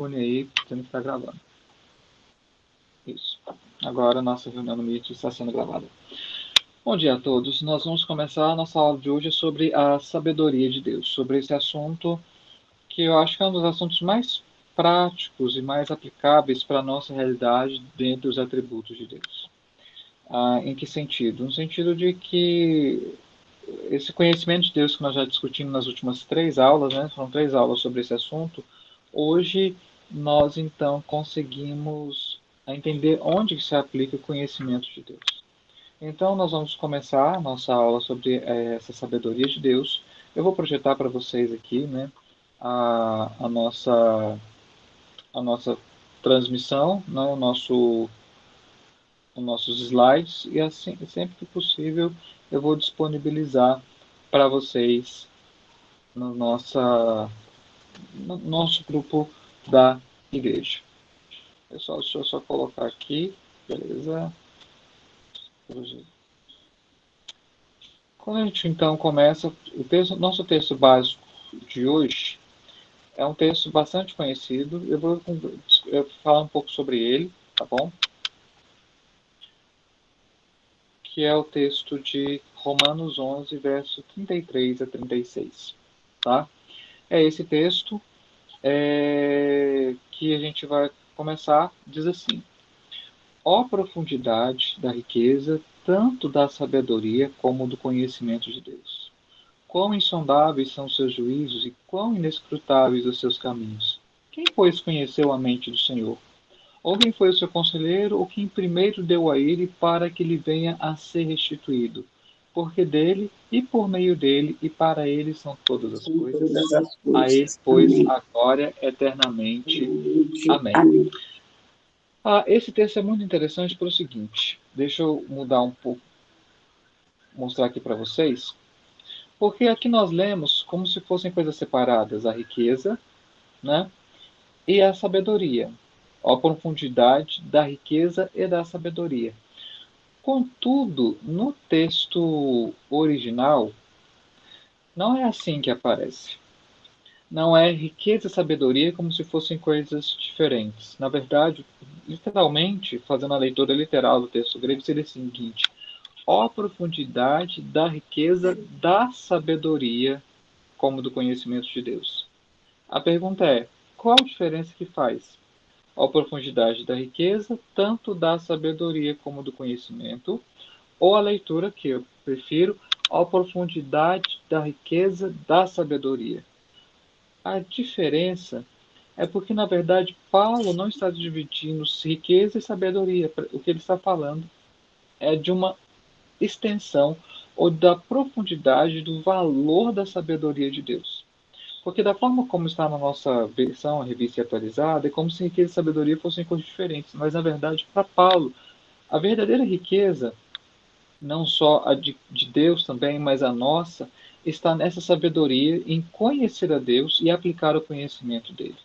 Une aí, tendo que estar gravando. Isso. Agora a nossa reunião no Meet está sendo gravada. Bom dia a todos. Nós vamos começar a nossa aula de hoje sobre a sabedoria de Deus, sobre esse assunto que eu acho que é um dos assuntos mais práticos e mais aplicáveis para a nossa realidade dentre os atributos de Deus. Em que sentido? No sentido de que esse conhecimento de Deus que nós já discutimos nas últimas 3 aulas, né? Foram 3 aulas sobre esse assunto. Hoje nós então conseguimos entender onde se aplica o conhecimento de Deus. Então nós vamos começar a nossa aula sobre essa sabedoria de Deus. Eu vou projetar para vocês aqui, né, a nossa transmissão, né, os nossos slides, e assim, sempre que possível eu vou disponibilizar para vocês no nosso grupo da igreja. Deixa eu só colocar aqui, beleza? Quando a gente então começa, nosso texto básico de hoje é um texto bastante conhecido. Eu vou falar um pouco sobre ele, tá bom? Que é o texto de Romanos 11, verso 33 a 36, tá? É esse texto que a gente vai começar, diz assim: ó profundidade da riqueza, tanto da sabedoria como do conhecimento de Deus. Quão insondáveis são os seus juízos e quão inescrutáveis os seus caminhos. Quem, pois, conheceu a mente do Senhor? Ou quem foi o seu conselheiro, ou quem primeiro deu a ele para que lhe venha a ser restituído? Porque dele, e por meio dele, e para ele são todas as coisas. A ele, pois, a glória eternamente. Amém. Esse texto é muito interessante pelo seguinte. Deixa eu mudar um pouco, mostrar aqui para vocês. Porque aqui nós lemos como se fossem coisas separadas, a riqueza, né, e a sabedoria. A profundidade da riqueza e da sabedoria. Contudo, no texto original, não é assim que aparece. Não é riqueza e sabedoria como se fossem coisas diferentes. Na verdade, literalmente, fazendo a leitura literal do texto grego, seria o seguinte: ó profundidade da riqueza da sabedoria, como do conhecimento de Deus. A pergunta é: qual a diferença que faz? Ó profundidade da riqueza, tanto da sabedoria como do conhecimento, ou a leitura que eu prefiro, ó profundidade da riqueza da sabedoria. A diferença é porque, na verdade, Paulo não está dividindo riqueza e sabedoria. O que ele está falando é de uma extensão ou da profundidade do valor da sabedoria de Deus. Porque da forma como está na nossa versão, a revista atualizada, é como se riqueza e sabedoria fossem coisas diferentes. Mas, na verdade, para Paulo, a verdadeira riqueza, não só a de Deus também, mas a nossa, está nessa sabedoria em conhecer a Deus e aplicar o conhecimento dele.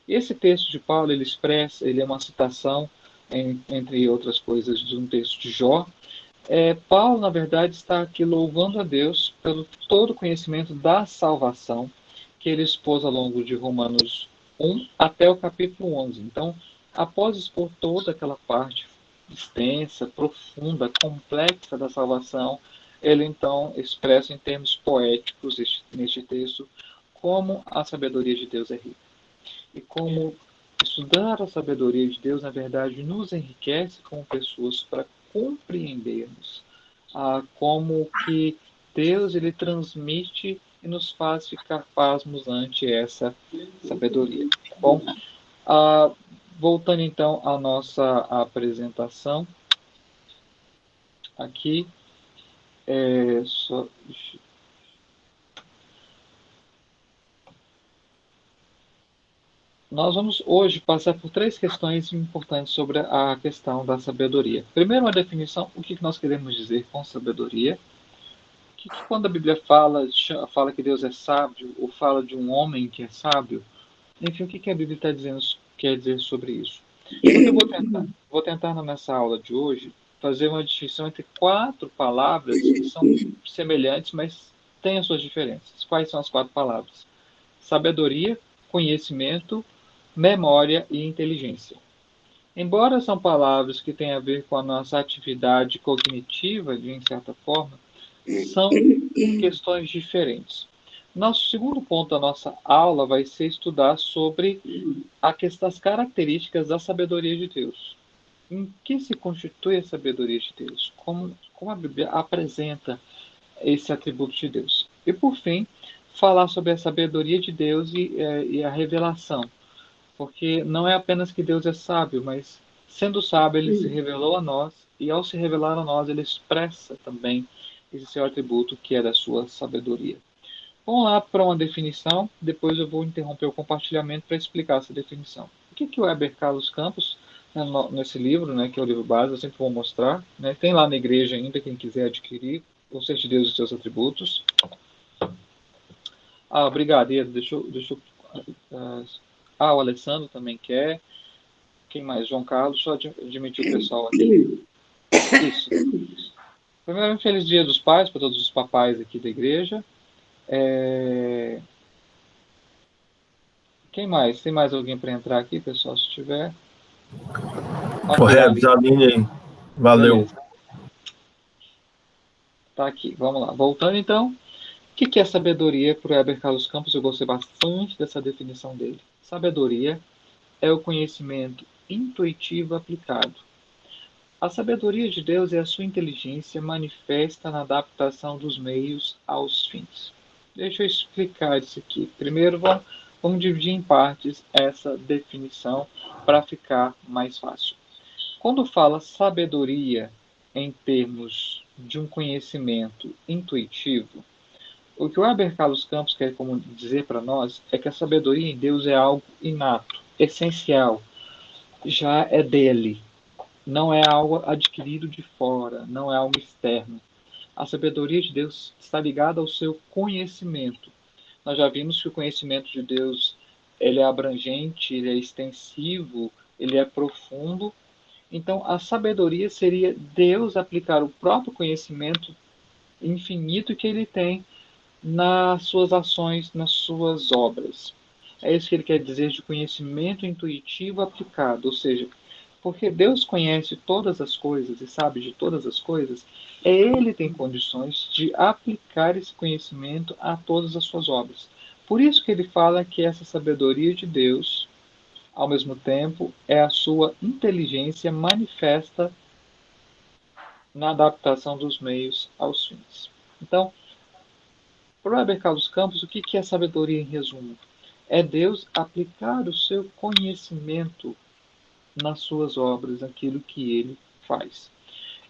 Esse texto de Paulo, ele expressa, ele é uma citação, entre outras coisas, de um texto de Jó. Paulo, na verdade, está aqui louvando a Deus pelo todo o conhecimento da salvação que ele expôs ao longo de Romanos 1 até o capítulo 11. Então, após expor toda aquela parte extensa, profunda, complexa da salvação, ele então expressa em termos poéticos neste texto como a sabedoria de Deus é rica. E como estudar a sabedoria de Deus, na verdade, nos enriquece como pessoas para compreendermos como que Deus ele transmite e nos faz ficar pasmos ante essa sabedoria. Bom, voltando então à nossa apresentação, aqui, nós vamos hoje passar por 3 questões importantes sobre a questão da sabedoria. Primeiro, uma definição, o que nós queremos dizer com sabedoria. Que quando a Bíblia fala que Deus é sábio, ou fala de um homem que é sábio, enfim, o que a Bíblia quer dizer sobre isso? Porque eu vou tentar nessa aula de hoje fazer uma distinção entre 4 palavras que são semelhantes, mas têm as suas diferenças. Quais são as 4 palavras? Sabedoria, conhecimento, memória e inteligência. Embora são palavras que têm a ver com a nossa atividade cognitiva, de certa forma, são questões diferentes. Nosso segundo ponto da nossa aula vai ser estudar sobre as características da sabedoria de Deus. Em que se constitui a sabedoria de Deus? Como a Bíblia apresenta esse atributo de Deus? E, por fim, falar sobre a sabedoria de Deus e a revelação. Porque não é apenas que Deus é sábio, mas, sendo sábio, ele se revelou a nós, e ao se revelar a nós, ele expressa também esse seu atributo, que é da sua sabedoria. Vamos lá para uma definição, depois eu vou interromper o compartilhamento para explicar essa definição. O que o Heber Carlos Campos, nesse livro, né, que é o livro base, eu sempre vou mostrar, né, tem lá na igreja ainda, quem quiser adquirir, o Ser de Deus e os seus atributos. Obrigado, Edu, o Alessandro também quer. Quem mais? João Carlos, só admitir o pessoal aqui. Isso. Primeiro, feliz Dia dos Pais para todos os papais aqui da igreja. Quem mais? Tem mais alguém para entrar aqui, pessoal, se tiver? Okay, Aline aí. Valeu. Beleza. Tá aqui, vamos lá. Voltando então. O que é sabedoria para o Heber Carlos Campos? Eu gostei bastante dessa definição dele. Sabedoria é o conhecimento intuitivo aplicado. A sabedoria de Deus é a sua inteligência manifesta na adaptação dos meios aos fins. Deixa eu explicar isso aqui. Primeiro, vamos dividir em partes essa definição para ficar mais fácil. Quando fala sabedoria em termos de um conhecimento intuitivo, o que o Heber Carlos Campos quer dizer para nós é que a sabedoria em Deus é algo inato, essencial, já é dele. Não é algo adquirido de fora, não é algo externo. A sabedoria de Deus está ligada ao seu conhecimento. Nós já vimos que o conhecimento de Deus ele é abrangente, ele é extensivo, ele é profundo. Então, a sabedoria seria Deus aplicar o próprio conhecimento infinito que ele tem nas suas ações, nas suas obras. É isso que ele quer dizer de conhecimento intuitivo aplicado, ou seja, porque Deus conhece todas as coisas e sabe de todas as coisas, Ele tem condições de aplicar esse conhecimento a todas as suas obras. Por isso que ele fala que essa sabedoria de Deus, ao mesmo tempo, é a sua inteligência manifesta na adaptação dos meios aos fins. Então, para o Heber Carlos Campos, o que é sabedoria em resumo? É Deus aplicar o seu conhecimento nas suas obras, aquilo que ele faz.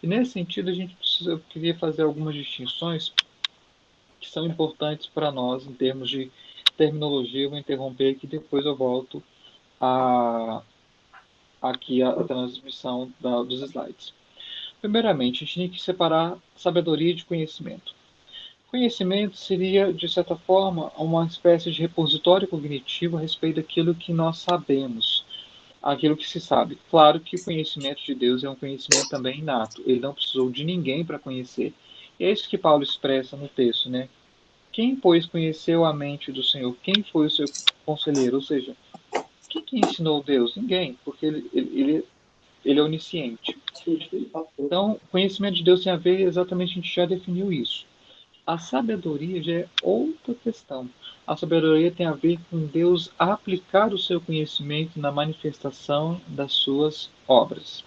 E nesse sentido, eu queria fazer algumas distinções que são importantes para nós em termos de terminologia. Eu vou interromper aqui, depois eu volto aqui a transmissão dos slides. Primeiramente, a gente tem que separar sabedoria de conhecimento. Conhecimento seria, de certa forma, uma espécie de repositório cognitivo a respeito daquilo que nós sabemos, aquilo que se sabe. Claro que o conhecimento de Deus é um conhecimento também inato. Ele não precisou de ninguém para conhecer. E é isso que Paulo expressa no texto, né? Quem, pois, conheceu a mente do Senhor? Quem foi o seu conselheiro? Ou seja, quem que ensinou Deus? Ninguém, porque ele é onisciente. Então, o conhecimento de Deus tem a ver, exatamente, a gente já definiu isso. A sabedoria já é outra questão. A sabedoria tem a ver com Deus aplicar o seu conhecimento na manifestação das suas obras.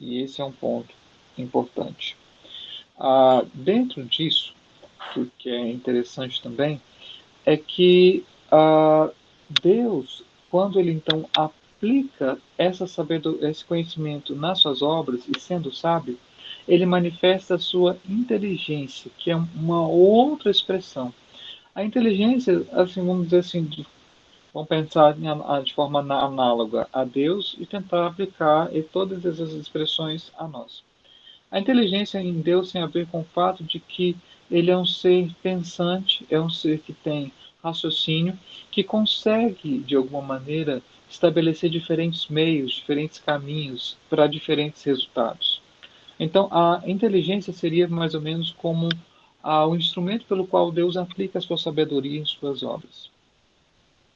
E esse é um ponto importante. Dentro disso, o que é interessante também, é que Deus, quando ele então aplica esse conhecimento nas suas obras, e sendo sábio, ele manifesta a sua inteligência, que é uma outra expressão. A inteligência, assim, vamos dizer assim, vamos pensar de forma análoga a Deus e tentar aplicar todas essas expressões a nós. A inteligência em Deus tem a ver com o fato de que ele é um ser pensante, é um ser que tem raciocínio, que consegue, de alguma maneira, estabelecer diferentes meios, diferentes caminhos para diferentes resultados. Então, a inteligência seria mais ou menos como o instrumento pelo qual Deus aplica a sua sabedoria em suas obras.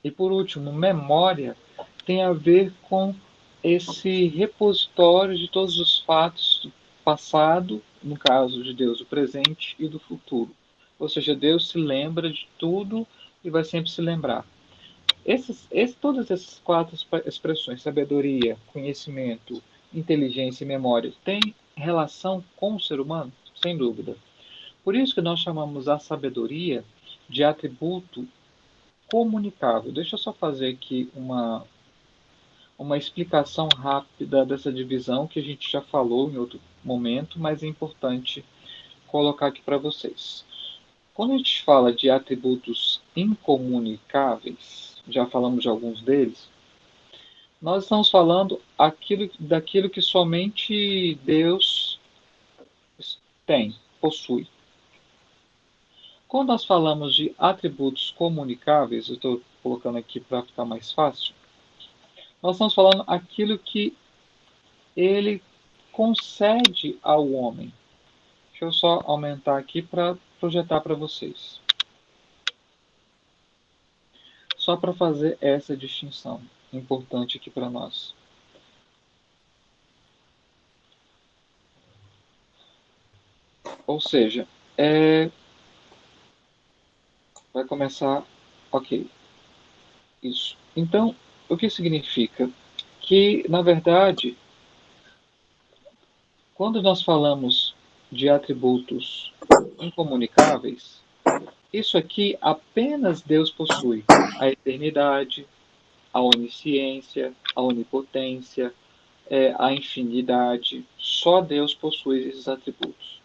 E por último, memória tem a ver com esse repositório de todos os fatos do passado, no caso de Deus, do presente e do futuro. Ou seja, Deus se lembra de tudo e vai sempre se lembrar. Todas essas quatro expressões, sabedoria, conhecimento, inteligência e memória, têm relação com o ser humano? Sem dúvida. Por isso que nós chamamos a sabedoria de atributo comunicável. Deixa eu só fazer aqui uma explicação rápida dessa divisão que a gente já falou em outro momento, mas é importante colocar aqui para vocês. Quando a gente fala de atributos incomunicáveis, já falamos de alguns deles, nós estamos falando daquilo que somente Deus tem, possui. Quando nós falamos de atributos comunicáveis, eu estou colocando aqui para ficar mais fácil, nós estamos falando aquilo que ele concede ao homem. Deixa eu só aumentar aqui para projetar para vocês. Só para fazer essa distinção importante aqui para nós. Ou seja, vai começar... Ok. Isso. Então, o que significa? Que, na verdade, quando nós falamos de atributos incomunicáveis, isso aqui apenas Deus possui. A eternidade, a onisciência, a onipotência, a infinidade. Só Deus possui esses atributos.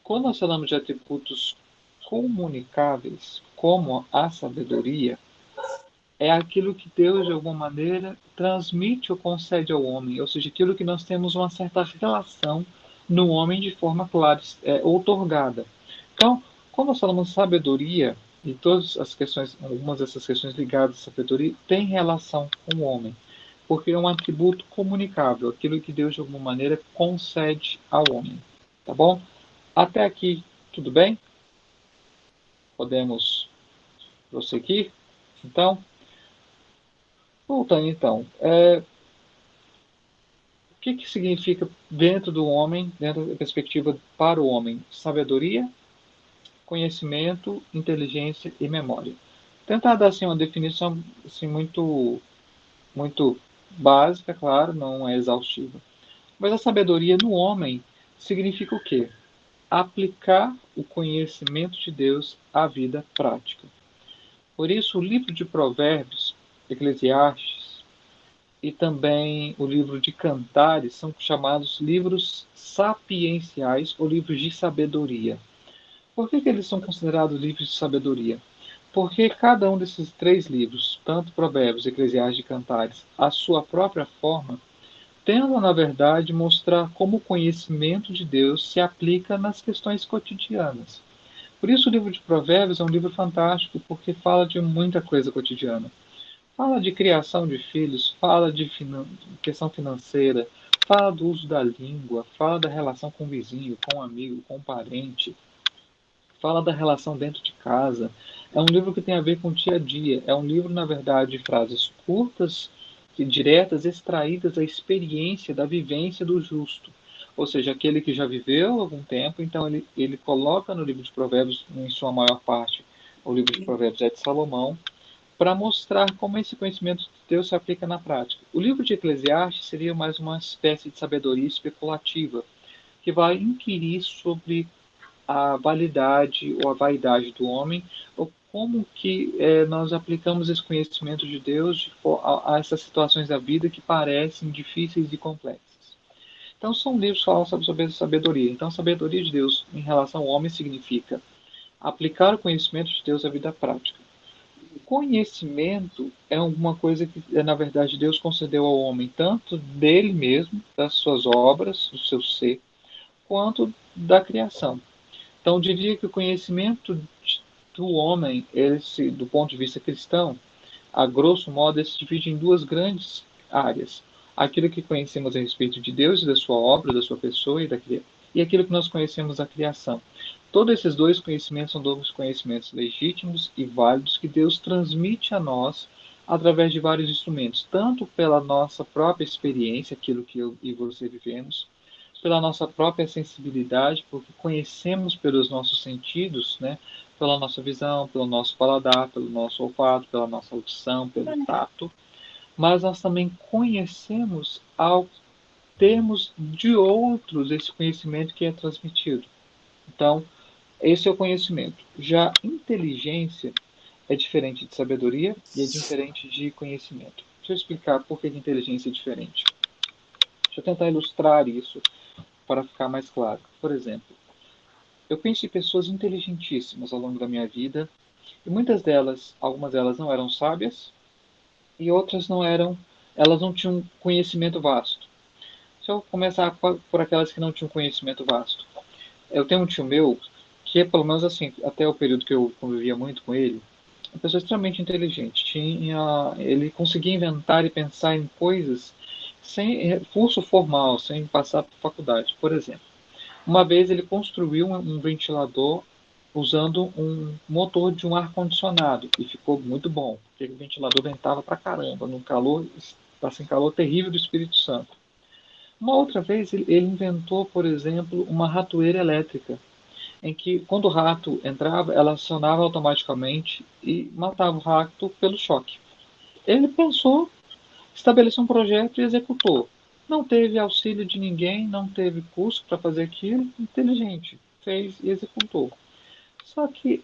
Quando nós falamos de atributos comunicáveis, como a sabedoria, é aquilo que Deus, de alguma maneira, transmite ou concede ao homem, ou seja, aquilo que nós temos uma certa relação no homem de forma clara, outorgada. Então, quando nós falamos sabedoria, e todas as questões, algumas dessas questões ligadas à sabedoria, têm relação com o homem, porque é um atributo comunicável, aquilo que Deus, de alguma maneira, concede ao homem. Tá bom? Até aqui, tudo bem? Podemos prosseguir? Então, voltando então, o que significa dentro do homem, dentro da perspectiva para o homem, sabedoria, conhecimento, inteligência e memória? Tentar dar assim, uma definição assim, muito básica, claro, não é exaustiva. Mas a sabedoria no homem significa o quê? Aplicar o conhecimento de Deus à vida prática. Por isso, o livro de Provérbios, Eclesiastes e também o livro de Cantares são chamados livros sapienciais ou livros de sabedoria. Por que eles são considerados livros de sabedoria? Porque cada um desses três livros, tanto Provérbios, Eclesiastes e Cantares, a sua própria forma, tendam, na verdade, mostrar como o conhecimento de Deus se aplica nas questões cotidianas. Por isso o livro de Provérbios é um livro fantástico, porque fala de muita coisa cotidiana. Fala de criação de filhos, fala de questão financeira, fala do uso da língua, fala da relação com o vizinho, com o amigo, com o parente, fala da relação dentro de casa. É um livro que tem a ver com o dia a dia. É um livro, na verdade, de frases curtas e diretas, extraídas da experiência, da vivência do justo. Ou seja, aquele que já viveu algum tempo, então ele coloca no livro de Provérbios, em sua maior parte, o livro de Provérbios é de Salomão, para mostrar como esse conhecimento de Deus se aplica na prática. O livro de Eclesiastes seria mais uma espécie de sabedoria especulativa, que vai inquirir sobre a validade ou a vaidade do homem, ou como que nós aplicamos esse conhecimento de Deus a essas situações da vida que parecem difíceis e complexas. Então, são livros que falam sobre a sabedoria. Então, a sabedoria de Deus em relação ao homem significa aplicar o conhecimento de Deus à vida prática. O conhecimento é alguma coisa que, na verdade, Deus concedeu ao homem, tanto dele mesmo, das suas obras, do seu ser, quanto da criação. Então, eu diria que o conhecimento do homem, do ponto de vista cristão, a grosso modo, ele se divide em duas grandes áreas. Aquilo que conhecemos a respeito de Deus e da sua obra, da sua pessoa e aquilo que nós conhecemos da criação. Todos esses dois conhecimentos são dois conhecimentos legítimos e válidos que Deus transmite a nós através de vários instrumentos, tanto pela nossa própria experiência, aquilo que eu e você vivemos, pela nossa própria sensibilidade, porque conhecemos pelos nossos sentidos, né? Pela nossa visão, pelo nosso paladar, pelo nosso olfato, pela nossa audição, pelo tato, mas nós também conhecemos ao termos de outros esse conhecimento que é transmitido. Então, esse é o conhecimento. Já inteligência é diferente de sabedoria e é diferente de conhecimento. Deixa eu explicar por que inteligência é diferente. Deixa eu tentar ilustrar isso para ficar mais claro. Por exemplo, eu conheci pessoas inteligentíssimas ao longo da minha vida e muitas delas, algumas delas não eram sábias e outras não eram, elas não tinham conhecimento vasto. Se eu começar por aquelas que não tinham conhecimento vasto, eu tenho um tio meu que, pelo menos assim, até o período que eu convivia muito com ele, uma pessoa extremamente inteligente. Ele conseguia inventar e pensar em coisas sem curso formal, sem passar por faculdade. Por exemplo, uma vez ele construiu um ventilador usando um motor de um ar-condicionado e ficou muito bom, porque o ventilador ventava pra caramba, num calor, assim, calor terrível do Espírito Santo. Uma outra vez ele inventou, por exemplo, uma ratoeira elétrica em que, quando o rato entrava, ela acionava automaticamente e matava o rato pelo choque. Ele pensou, estabeleceu um projeto e executou. Não teve auxílio de ninguém, não teve curso para fazer aquilo, inteligente, fez e executou. Só que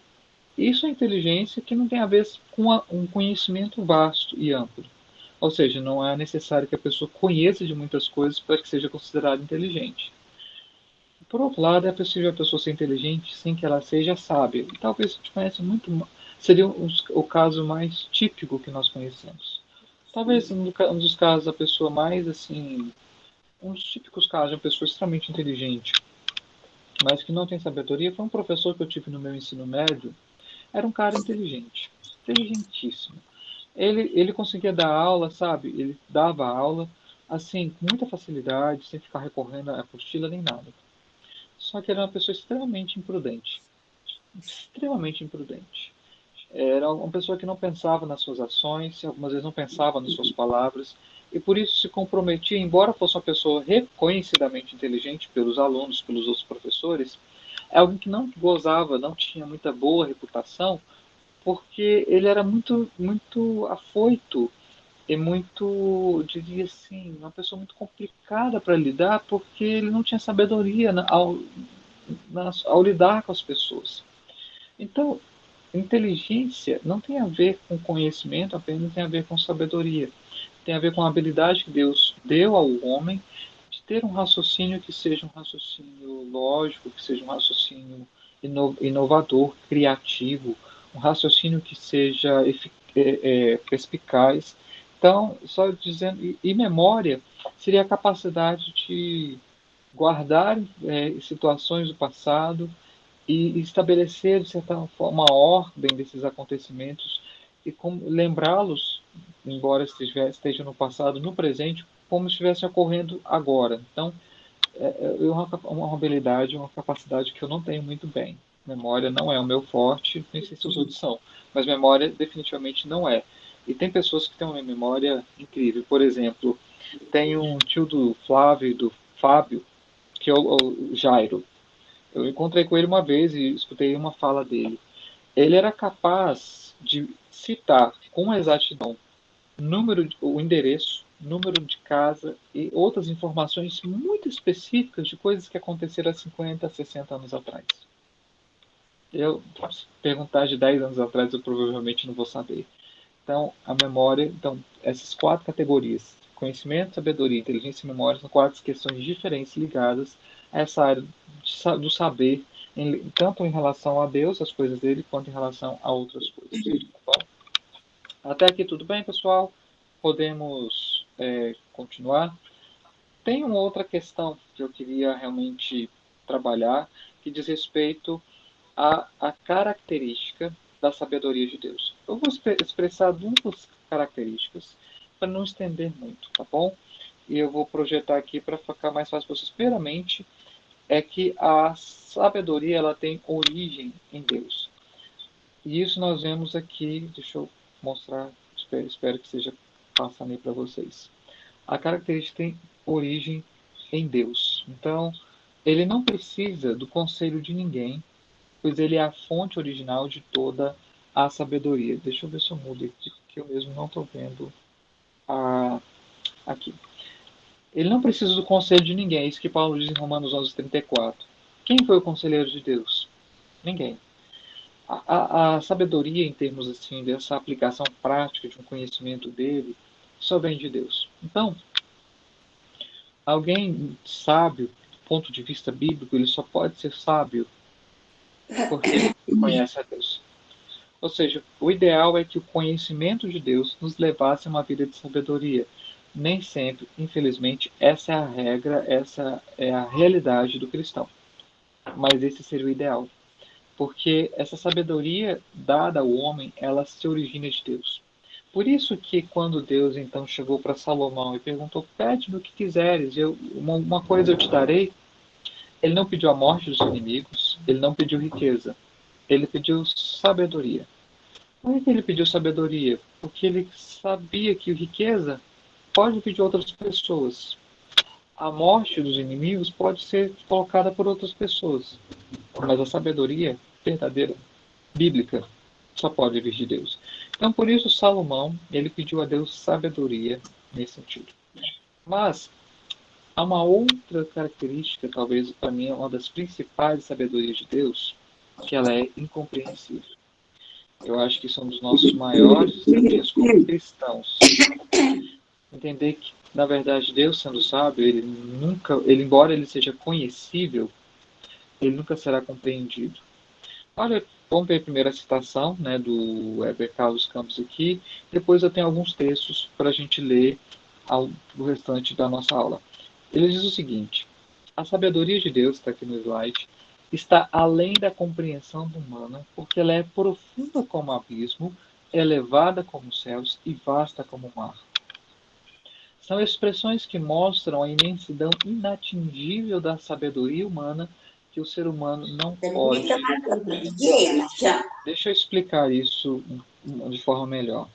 isso é inteligência que não tem a ver com um conhecimento vasto e amplo. Ou seja, não é necessário que a pessoa conheça de muitas coisas para que seja considerada inteligente. Por outro lado, é possível a pessoa ser inteligente sem que ela seja sábia. E talvez a gente conheça muito. Seria o caso mais típico que nós conhecemos. Talvez um dos casos da pessoa mais assim. Um dos típicos casos de uma pessoa extremamente inteligente, mas que não tem sabedoria, foi um professor que eu tive no meu ensino médio. Era um cara inteligente, inteligentíssimo. Ele conseguia dar aula, sabe? Ele dava aula, assim, com muita facilidade, sem ficar recorrendo à apostila nem nada. Só que ele era uma pessoa extremamente imprudente. Extremamente imprudente. Era uma pessoa que não pensava nas suas ações, algumas vezes não pensava nas suas palavras, e por isso se comprometia, embora fosse uma pessoa reconhecidamente inteligente pelos alunos, pelos outros professores, é alguém que não gozava, não tinha muita boa reputação, porque ele era muito afoito e muito, diria assim, uma pessoa muito complicada para lidar, porque ele não tinha sabedoria ao lidar com as pessoas. Então, inteligência não tem a ver com conhecimento, apenas tem a ver com sabedoria. Tem a ver com a habilidade que Deus deu ao homem de ter um raciocínio que seja um raciocínio lógico, que seja um raciocínio inovador, criativo, um raciocínio que seja perspicaz. Então, só dizendo, e memória seria a capacidade de guardar situações do passado e estabelecer, de certa forma, uma ordem desses acontecimentos e lembrá-los, embora estejam no passado, no presente, como estivessem ocorrendo agora. Então, é uma habilidade, uma capacidade que eu não tenho muito bem. Memória não é o meu forte, nem sei se os outros são, mas memória definitivamente não é. E tem pessoas que têm uma memória incrível. Por exemplo, tem um tio do Flávio e do Fábio, que é o Jairo. Eu encontrei com ele uma vez e escutei uma fala dele. Ele era capaz de citar com exatidão o endereço, número de casa e outras informações muito específicas de coisas que aconteceram há 50, 60 anos atrás. Eu, se perguntar de 10 anos atrás, eu provavelmente não vou saber. Então, a memória, então, essas quatro categorias, conhecimento, sabedoria, inteligência e memória, são quatro questões diferentes ligadas a essa área do saber, tanto em relação a Deus, as coisas dele, quanto em relação a outras coisas. Tá bom? Até aqui tudo bem, pessoal? Podemos continuar? Tem uma outra questão que eu queria realmente trabalhar, que diz respeito à característica da sabedoria de Deus. Eu vou expressar duas características para não estender muito, tá bom? E eu vou projetar aqui para ficar mais fácil para vocês. Primeiramente, é que a sabedoria ela tem origem em Deus. E isso nós vemos aqui, deixa eu mostrar espero que seja passando aí para vocês. A característica tem origem em Deus. Então, ele não precisa do conselho de ninguém, pois ele é a fonte original de toda a sabedoria. Deixa eu ver se eu mudo aqui, porque eu mesmo não estou vendo aqui. Ele não precisa do conselho de ninguém, é isso que Paulo diz em Romanos 11:34. Quem foi o conselheiro de Deus? Ninguém. A sabedoria, em termos assim, dessa aplicação prática de um conhecimento dele, só vem de Deus. Então, alguém sábio, do ponto de vista bíblico, ele só pode ser sábio porque ele conhece a Deus. Ou seja, o ideal é que o conhecimento de Deus nos levasse a uma vida de sabedoria. Nem sempre, infelizmente, essa é a regra, essa é a realidade do cristão. Mas esse seria o ideal. Porque essa sabedoria dada ao homem, ela se origina de Deus. Por isso que quando Deus então chegou para Salomão e perguntou, pede-me o que quiseres, uma coisa eu te darei, ele não pediu a morte dos inimigos, ele não pediu riqueza, ele pediu sabedoria. Por que ele pediu sabedoria? Porque ele sabia que riqueza pode vir de outras pessoas. A morte dos inimigos pode ser colocada por outras pessoas. Mas a sabedoria verdadeira, bíblica, só pode vir de Deus. Então, por isso, Salomão, ele pediu a Deus sabedoria nesse sentido. Mas, há uma outra característica, talvez para mim, uma das principais sabedorias de Deus, que ela é incompreensível. Eu acho que isso é um dos nossos maiores desafios como cristãos. Entender que, na verdade, Deus sendo sábio, embora ele seja conhecível, ele nunca será compreendido. Olha, vamos ver a primeira citação, né, do Heber Carlos Campos aqui. Depois eu tenho alguns textos para a gente ler do restante da nossa aula. Ele diz o seguinte: a sabedoria de Deus, está aqui no slide, está além da compreensão humana, porque ela é profunda como o abismo, elevada como os céus e vasta como o mar. São expressões que mostram a imensidão inatingível da sabedoria humana que o ser humano não pode compreender. Deixa eu explicar isso de forma melhor.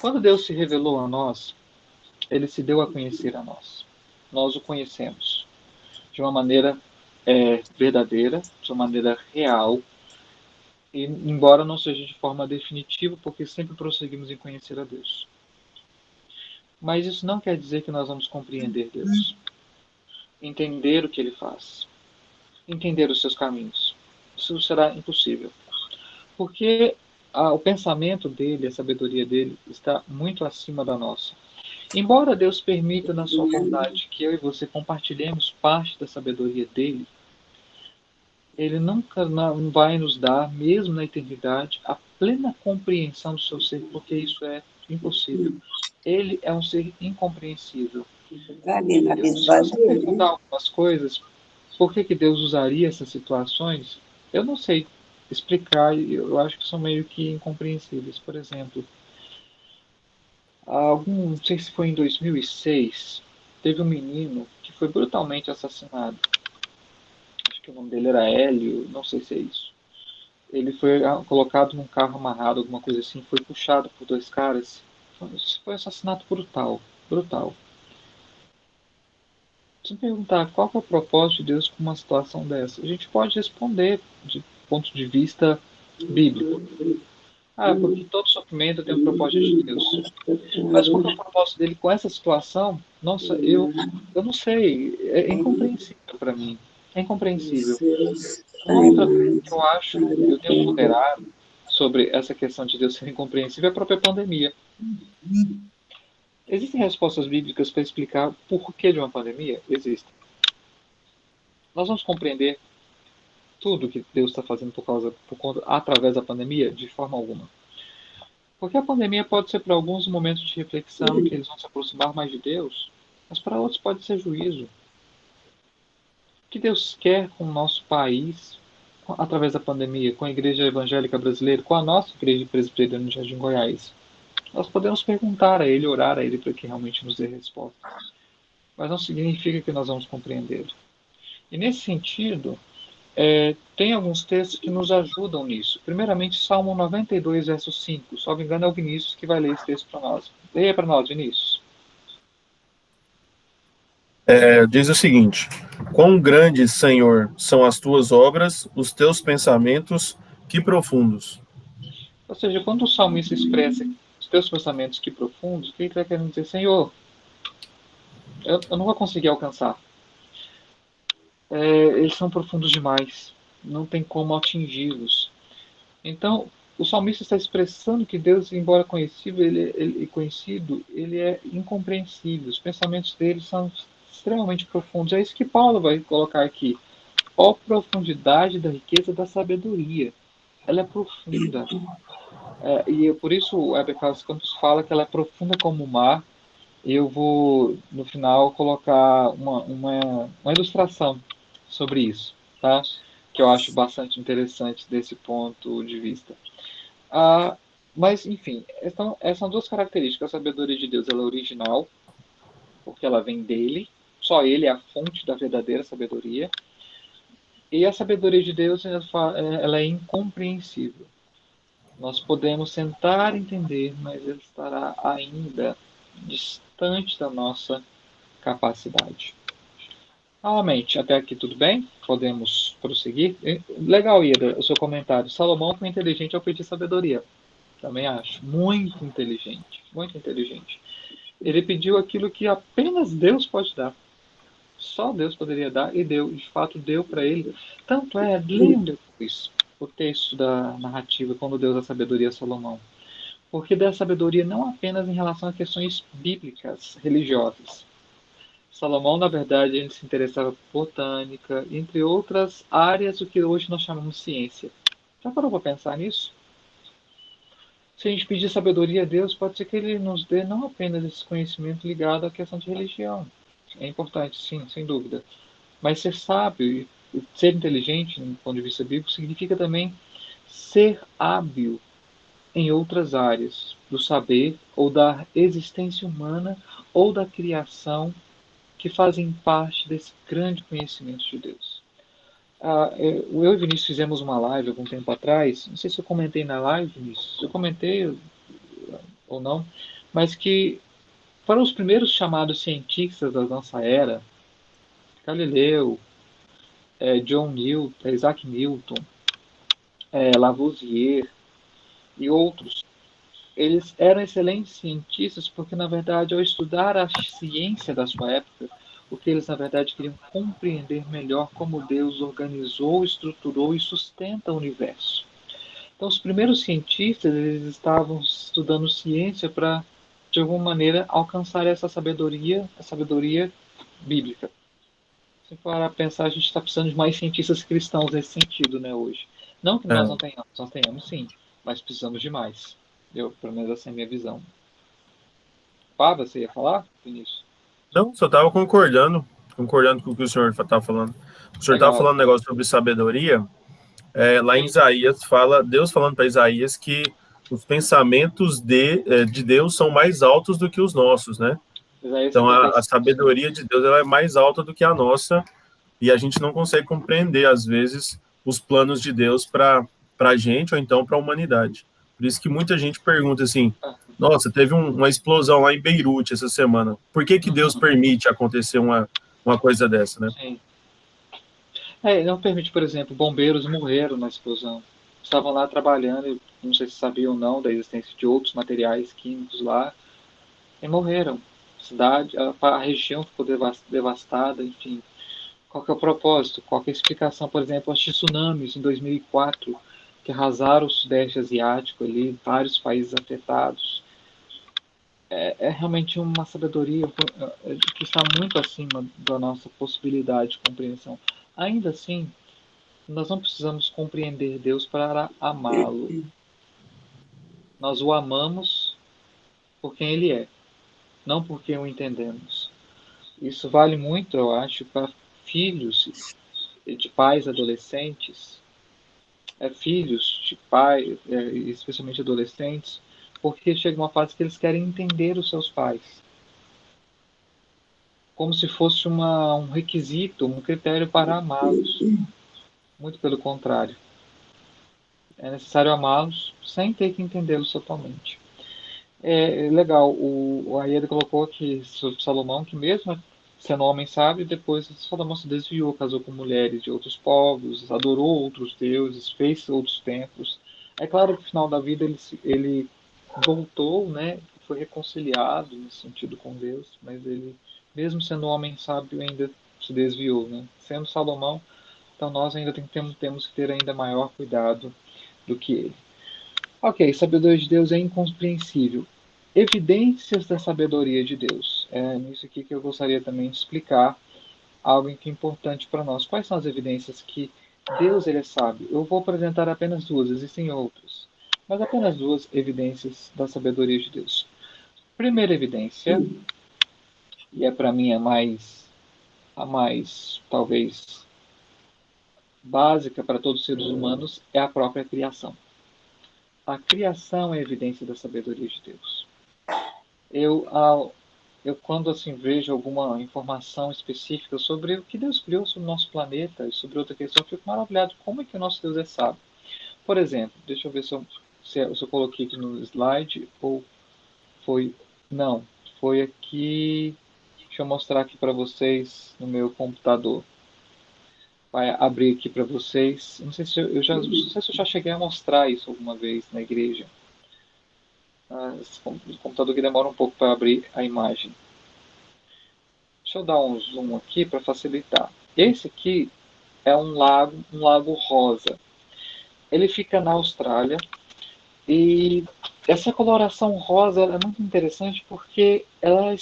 Quando Deus se revelou a nós, ele se deu a conhecer a nós. Nós o conhecemos de uma maneira verdadeira, de uma maneira real, e embora não seja de forma definitiva, porque sempre prosseguimos em conhecer a Deus. Mas isso não quer dizer que nós vamos compreender Deus, entender o que ele faz, entender os seus caminhos. Isso será impossível, porque o pensamento dele, a sabedoria dele, está muito acima da nossa. Embora Deus permita, na sua bondade, que eu e você compartilhemos parte da sabedoria dele, ele nunca vai nos dar, mesmo na eternidade, a plena compreensão do seu ser, porque isso é impossível. Ele é um ser incompreensível. Se você perguntar algumas coisas, por que Deus usaria essas situações, eu não sei explicar, eu acho que são meio que incompreensíveis. Por exemplo, não sei se foi em 2006, teve um menino que foi brutalmente assassinado. Acho que o nome dele era Hélio, não sei se é isso. Ele foi colocado num carro amarrado, alguma coisa assim, foi puxado por dois caras. Foi um assassinato brutal, brutal. Se me perguntar qual que é o propósito de Deus com uma situação dessa, a gente pode responder de ponto de vista bíblico. Porque todo sofrimento tem um propósito de Deus. Mas qual é o propósito dele com essa situação? Nossa, eu não sei. É incompreensível para mim. É incompreensível. Uma outra coisa que eu acho, eu tenho ponderado sobre essa questão de Deus ser incompreensível é a própria pandemia. Existem respostas bíblicas para explicar o porquê de uma pandemia? Existem. Nós vamos compreender tudo que Deus está fazendo através da pandemia? De forma alguma. Porque a pandemia pode ser para alguns momentos de reflexão, que eles vão se aproximar mais de Deus, mas para outros pode ser juízo. O que Deus quer com o nosso país, através da pandemia, com a Igreja Evangélica Brasileira, com a nossa Igreja Presbiteriana de Jardim Goiás? Nós podemos perguntar a Ele, orar a Ele para que realmente nos dê resposta. Mas não significa que nós vamos compreender. E nesse sentido, tem alguns textos que nos ajudam nisso. Primeiramente, Salmo 92, verso 5. Se não me engano, é o Vinícius que vai ler esse texto para nós. Leia para nós, Vinícius. Diz o seguinte: quão grandes, Senhor, são as tuas obras, os teus pensamentos, que profundos. Ou seja, quando o salmista expressa os teus pensamentos que profundos, o que ele está querendo dizer? Senhor, eu não vou conseguir alcançar. Eles são profundos demais. Não tem como atingi-los. Então, o salmista está expressando que Deus, embora conhecido, ele é incompreensível. Os pensamentos dele são extremamente profundos. É isso que Paulo vai colocar aqui. Ó profundidade da riqueza da sabedoria. Ela é profunda. E por isso o Heber Carlos Campos fala que ela é profunda como o mar. Eu vou, no final, colocar uma ilustração sobre isso, tá? Que eu acho bastante interessante desse ponto de vista. Ah, mas, enfim, essas são duas características. A sabedoria de Deus ela é original, porque ela vem dele. Só ele é a fonte da verdadeira sabedoria. E a sabedoria de Deus ela é incompreensível. Nós podemos tentar entender, mas ele estará ainda distante da nossa capacidade. Novamente, até aqui tudo bem? Podemos prosseguir? Legal, Ida, o seu comentário. Salomão foi inteligente ao pedir sabedoria. Também acho. Muito inteligente. Muito inteligente. Ele pediu aquilo que apenas Deus pode dar. Só Deus poderia dar e deu. De fato, deu para ele. Tanto é, leiam depois o texto da narrativa, quando Deus dá sabedoria a Salomão. Porque dá sabedoria não apenas em relação a questões bíblicas, religiosas. Salomão, na verdade, ele se interessava por botânica, entre outras áreas do que hoje nós chamamos de ciência. Já parou para pensar nisso? Se a gente pedir sabedoria a Deus, pode ser que Ele nos dê não apenas esse conhecimento ligado à questão de religião. É importante, sim, sem dúvida. Mas ser sábio e ser inteligente, do ponto de vista bíblico, significa também ser hábil em outras áreas do saber ou da existência humana ou da criação que fazem parte desse grande conhecimento de Deus. Eu e Vinícius fizemos uma live algum tempo atrás, não sei se eu comentei na live, Vinícius, eu comentei ou não, mas que foram os primeiros chamados cientistas da nossa era, Galileu, John Newton, Isaac Newton, Lavoisier e outros, eles eram excelentes cientistas porque, na verdade, ao estudar a ciência da sua época, o que eles, na verdade, queriam compreender melhor como Deus organizou, estruturou e sustenta o universo. Então, os primeiros cientistas, eles estavam estudando ciência para, de alguma maneira, alcançar essa sabedoria, a sabedoria bíblica. Se for pensar, a gente está precisando de mais cientistas cristãos nesse sentido, né, hoje. Não que nós não tenhamos, nós tenhamos sim, mas precisamos de mais. Pelo menos essa é a minha visão. Você ia falar, Vinícius? Não, só estava concordando com o que o senhor estava falando. O senhor estava Legal. falando um negócio sobre sabedoria. Lá em Sim. Isaías, Deus falando para Isaías que os pensamentos de Deus são mais altos do que os nossos, né? Isaías Então, a 55. sabedoria de Deus ela é mais alta do que a nossa e a gente não consegue compreender, às vezes, os planos de Deus para a gente ou então para a humanidade. Por isso que muita gente pergunta assim, Ah, nossa, teve uma explosão lá em Beirute essa semana. Por que Deus uhum. permite acontecer uma coisa dessa, né? Sim. Não permite, por exemplo, bombeiros morreram na explosão. Estavam lá trabalhando, e não sei se sabiam ou não da existência de outros materiais químicos lá, e morreram. A região ficou devastada, enfim. Qual que é o propósito? Qual que é a explicação, por exemplo, aos tsunamis em 2004, que arrasaram o Sudeste Asiático ali, vários países afetados? É realmente uma sabedoria que está muito acima da nossa possibilidade de compreensão. Ainda assim, nós não precisamos compreender Deus para amá-lo. Nós o amamos por quem Ele é, não por quem o entendemos. Isso vale muito, eu acho, para filhos de pais adolescentes, filhos de pai, especialmente adolescentes, porque chega uma fase que eles querem entender os seus pais, como se fosse um requisito, um critério para amá-los. Muito pelo contrário. É necessário amá-los sem ter que entendê-los totalmente. É legal, o Aida colocou aqui sobre Salomão que mesmo sendo homem sábio, depois Salomão se desviou, casou com mulheres de outros povos, adorou outros deuses, fez outros templos. É claro que no final da vida ele voltou, né, foi reconciliado nesse sentido com Deus, mas ele, mesmo sendo um homem sábio, ainda se desviou, né? Sendo Salomão, então nós ainda temos que ter ainda maior cuidado do que ele. Ok, sabedoria de Deus é incompreensível. Evidências da sabedoria de Deus. É nisso aqui que eu gostaria também de explicar algo que é importante para nós. Quais são as evidências que Deus ele é sábio? Eu vou apresentar apenas duas, existem outras, mas apenas duas evidências da sabedoria de Deus. Primeira evidência, e é para mim a mais talvez básica para todos os seres humanos, é a própria criação. A criação é evidência da sabedoria de Deus. Eu quando assim vejo alguma informação específica sobre o que Deus criou sobre o nosso planeta e sobre outra questão, eu fico maravilhado como é que o nosso Deus é sábio. Por exemplo, deixa eu ver se eu coloquei aqui no slide ou foi... Não, foi aqui... Deixa eu mostrar aqui para vocês no meu computador. Vai abrir aqui para vocês. Não sei se eu já cheguei a mostrar isso alguma vez na igreja. Esse computador que demora um pouco para abrir a imagem. Deixa eu dar um zoom aqui para facilitar. Esse aqui é um lago rosa. Ele fica na Austrália e essa coloração rosa é muito interessante porque ela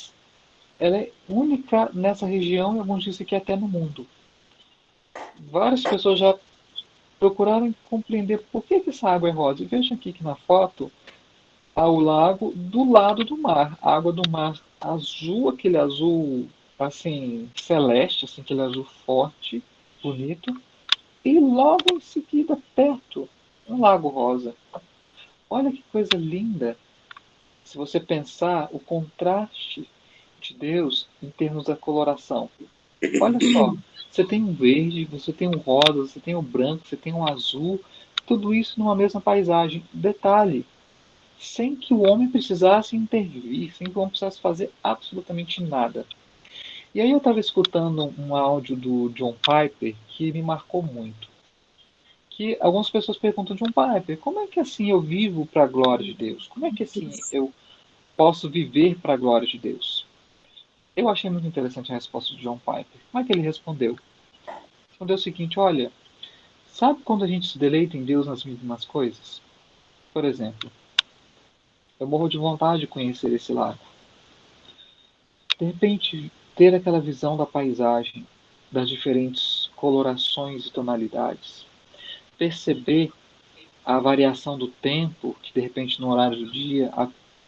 é única nessa região e alguns dizem que até no mundo. Várias pessoas já procuraram compreender por que essa água é rosa. E vejam aqui que na foto há o lago do lado do mar. A água do mar azul, aquele azul assim celeste, assim, aquele azul forte, bonito. E logo em seguida, perto, um lago rosa. Olha que coisa linda. Se você pensar o contraste de Deus em termos da coloração. Olha só, você tem um verde, você tem um rosa, você tem um branco, você tem um azul, tudo isso numa mesma paisagem. Detalhe, sem que o homem precisasse intervir, sem que o homem precisasse fazer absolutamente nada. E aí eu estava escutando um áudio do John Piper que me marcou muito. Que algumas pessoas perguntam, John Piper, como é que assim eu vivo para a glória de Deus? Como é que assim eu posso viver para a glória de Deus? Eu achei muito interessante a resposta de John Piper. Como é que ele respondeu? Respondeu o seguinte, olha, sabe quando a gente se deleita em Deus nas mínimas coisas? Por exemplo, eu morro de vontade de conhecer esse lago. De repente, ter aquela visão da paisagem, das diferentes colorações e tonalidades, perceber a variação do tempo, que de repente no horário do dia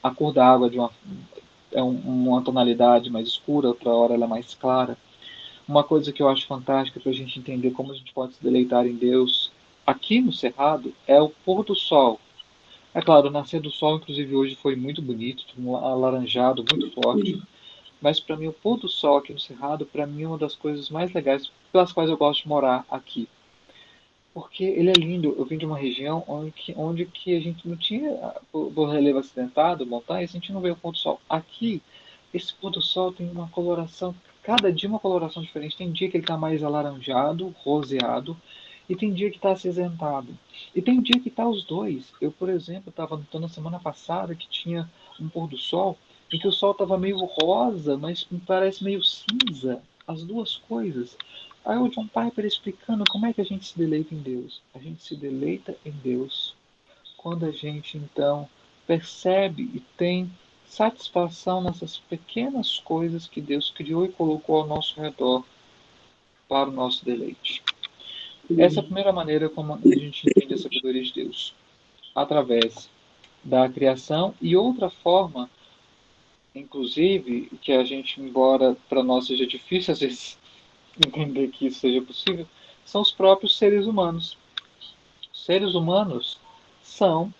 a cor da água é uma tonalidade mais escura, outra hora ela é mais clara. Uma coisa que eu acho fantástica para a gente entender como a gente pode se deleitar em Deus aqui no Cerrado é o pôr do sol. É claro, o nascer do sol, inclusive hoje foi muito bonito, um alaranjado muito forte. Mas para mim o pôr do sol aqui no Cerrado, para mim é uma das coisas mais legais pelas quais eu gosto de morar aqui. Porque ele é lindo. Eu vim de uma região onde que a gente não tinha, por relevo acidentado, montanhas, a gente não vê o pôr do sol. Aqui, esse pôr do sol tem uma coloração, cada dia uma coloração diferente. Tem dia que ele está mais alaranjado, roseado, e tem dia que está acinzentado. E tem dia que está os dois. Eu, por exemplo, estava notando na semana passada que tinha um pôr do sol em que o sol estava meio rosa, mas me parece meio cinza. As duas coisas. Aí o John Piper explicando como é que a gente se deleita em Deus. A gente se deleita em Deus quando a gente então percebe e tem satisfação nessas pequenas coisas que Deus criou e colocou ao nosso redor para o nosso deleite. Essa é a primeira maneira como a gente entende a sabedoria de Deus, através da criação, e outra forma, inclusive, que a gente, embora para nós seja difícil às vezes entender que isso seja possível, são os próprios seres humanos. Os seres humanos são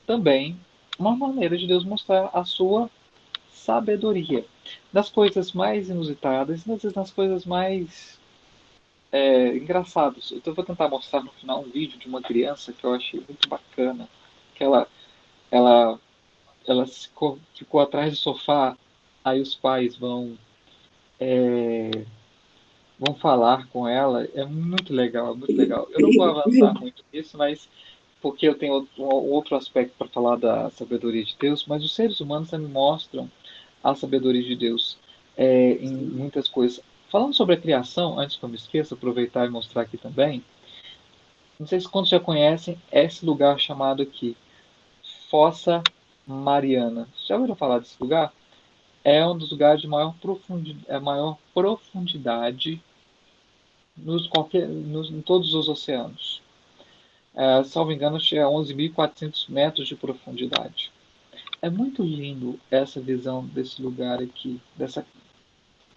também uma maneira de Deus mostrar a sua sabedoria. Nas coisas mais inusitadas, às vezes nas coisas mais engraçado. Eu vou tentar mostrar no final um vídeo de uma criança que eu achei muito bacana, que ela, ela ficou atrás do sofá, aí os pais vão falar com ela. É muito legal, é muito legal. Eu não vou avançar muito nisso, mas porque eu tenho outro aspecto para falar da sabedoria de Deus, mas os seres humanos também mostram a sabedoria de Deus em muitas coisas. Falando sobre a criação, antes que eu me esqueça, aproveitar e mostrar aqui também, não sei se quantos já conhecem esse lugar chamado aqui, Fossa Mariana. Já ouviram falar desse lugar? É um dos lugares de maior profundidade em todos os oceanos. Salvo engano, chega a 11.400 metros de profundidade. É muito lindo essa visão desse lugar aqui, dessa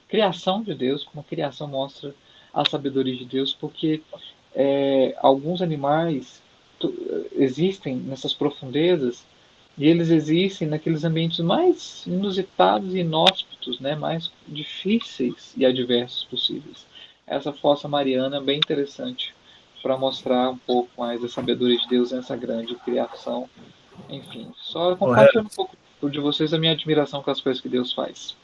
criação de Deus, como a criação mostra a sabedoria de Deus, porque alguns animais existem nessas profundezas e eles existem naqueles ambientes mais inusitados e inóspitos, né, mais difíceis e adversos possíveis. Essa fossa mariana é bem interessante para mostrar um pouco mais da sabedoria de Deus nessa grande criação. Enfim, só compartilhando um Correto. pouco de vocês a minha admiração com as coisas que Deus faz.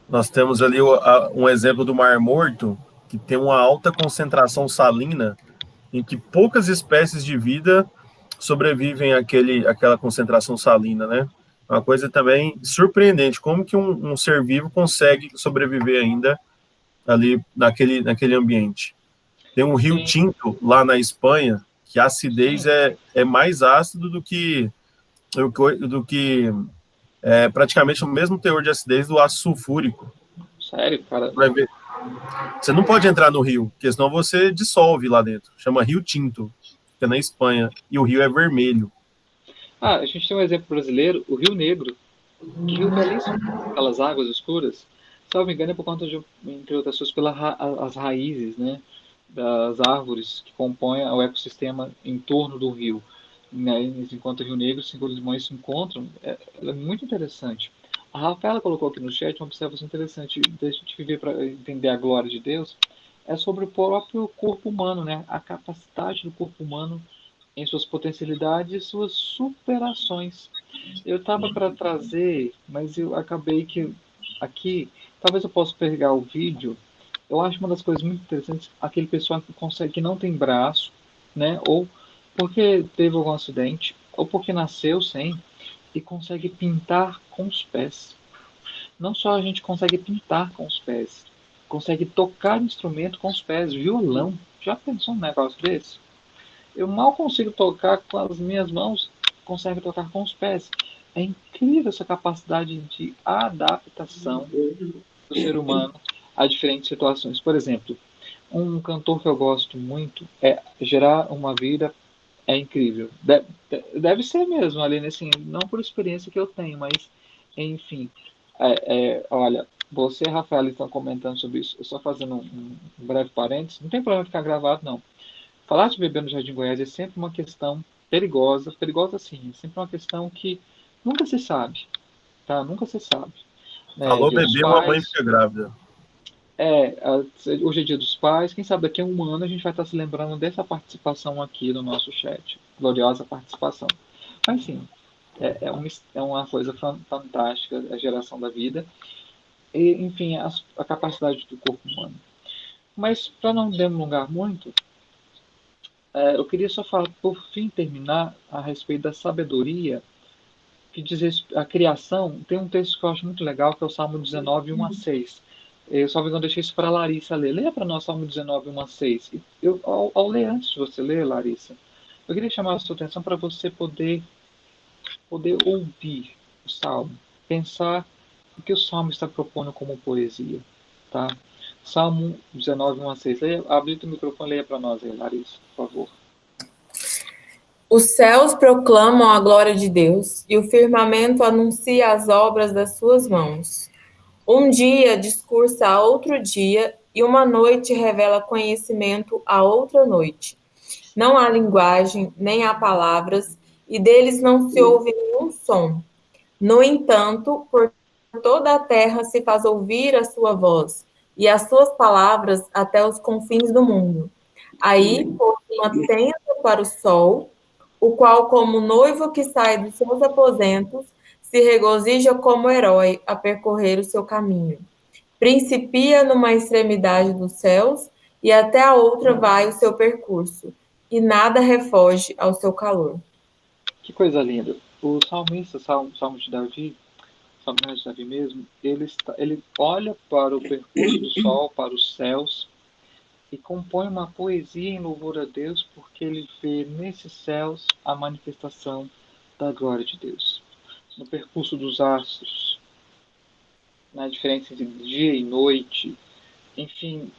Nós temos ali um exemplo do Mar Morto, que tem uma alta concentração salina, em que poucas espécies de vida sobrevivem àquela concentração salina, né? Uma coisa também surpreendente, como que um ser vivo consegue sobreviver ainda ali naquele ambiente. Tem um rio Sim, Tinto lá na Espanha, que a acidez sim, é mais ácido do que praticamente o mesmo teor de acidez do ácido sulfúrico. sério, cara. Vai ver. Você não pode entrar no rio, porque senão você dissolve lá dentro. Chama Rio Tinto, fica na Espanha, e o rio é vermelho. A gente tem um exemplo brasileiro, o Rio Negro. Que rio belíssimo, aquelas águas escuras. Salvo engano, é por conta de, entre outras coisas, pelas as raízes, né, das árvores que compõem o ecossistema em torno do rio. Né, enquanto o Rio Negro e o Cinco Limões se encontram, ela é muito interessante. A Rafaela colocou aqui no chat uma observação interessante da gente viver para entender a glória de Deus. É sobre o próprio corpo humano, né? A capacidade do corpo humano em suas potencialidades e suas superações. Eu estava para trazer, mas eu acabei que aqui, talvez eu possa pegar o vídeo. Eu acho uma das coisas muito interessantes aquele pessoal que consegue, que não tem braço, né? Ou porque teve algum acidente, ou porque nasceu sem, e consegue pintar com os pés. Não só a gente consegue pintar com os pés, consegue tocar instrumento com os pés, violão. Já pensou num negócio desse? Eu mal consigo tocar com as minhas mãos, consigo tocar com os pés. É incrível essa capacidade de adaptação do ser humano a diferentes situações. Por exemplo, um cantor que eu gosto muito é Gerar uma Vida é incrível. Deve ser mesmo ali nesse, não por experiência que eu tenho, mas enfim. Olha, você e a Rafael estão comentando sobre isso. Eu só fazendo um breve parênteses. Não tem problema ficar gravado, não. Falar de bebê no Jardim Goiás é sempre uma questão perigosa, perigosa sim, é sempre uma questão que nunca se sabe, tá? Nunca se sabe. Né? Alô, Dia dos bebê, mamãe Pais, fica grávida. hoje é Dia dos Pais, quem sabe daqui a um ano a gente vai estar se lembrando dessa participação aqui no nosso chat, gloriosa participação. Mas sim, é uma coisa fantástica a geração da vida e, enfim, a capacidade do corpo humano. Mas para não delongar muito, eu queria só falar, por fim, terminar a respeito da sabedoria, que diz a criação. Tem um texto que eu acho muito legal, que é o Salmo 19, 1 a 6. Eu só não deixei isso para a Larissa ler. Leia para nós Salmo 19, 1 a 6. Ao ler, antes de você ler, Larissa, eu queria chamar a sua atenção para você poder ouvir o Salmo, pensar o que o Salmo está propondo como poesia. Tá? Salmo 19, 1 a 6. Leia, abre o microfone e leia para nós aí, Larissa, por favor. Os céus proclamam a glória de Deus, e o firmamento anuncia as obras das suas mãos. Um dia discursa a outro dia, e uma noite revela conhecimento a outra noite. Não há linguagem, nem há palavras, e deles não se ouve nenhum som. No entanto, por toda a terra se faz ouvir a sua voz, e as suas palavras até os confins do mundo. Aí pôs uma tenda para o sol, o qual, como noivo que sai dos seus aposentos, se regozija como herói a percorrer o seu caminho. Principia numa extremidade dos céus e até a outra vai o seu percurso, e nada refoge ao seu calor. Que coisa linda. O salmista, Salmo de Davi, Salmo de Davi mesmo, ele olha para o percurso do sol, para os céus, e compõe uma poesia em louvor a Deus, porque ele vê nesses céus a manifestação da glória de Deus. No percurso dos astros, na diferença entre dia e noite, enfim,